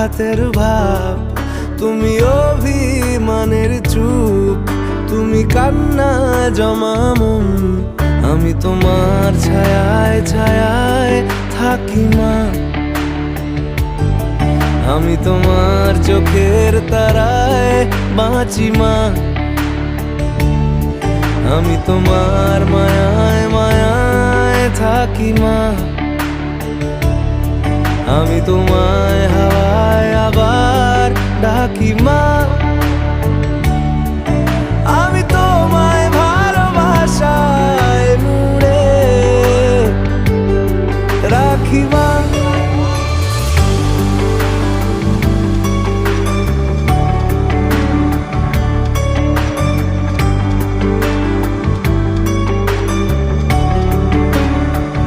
আঘাতের ভাব, তুমি অভিমানের চুপ, তুমি কান্না জমা মন। আমি তোমার ছায়ায় ছায়ায় থাকি মা, আমি তোমার চোখের তারায় বাঁচি মা, আমি তোমার মায়ায় মায়ায় থাকি মা, আমি তোমায় হাওয়ায় আবার ডাকি মা, আমি তোমায় ভালোবাসায় মুড়ে রাখি মা।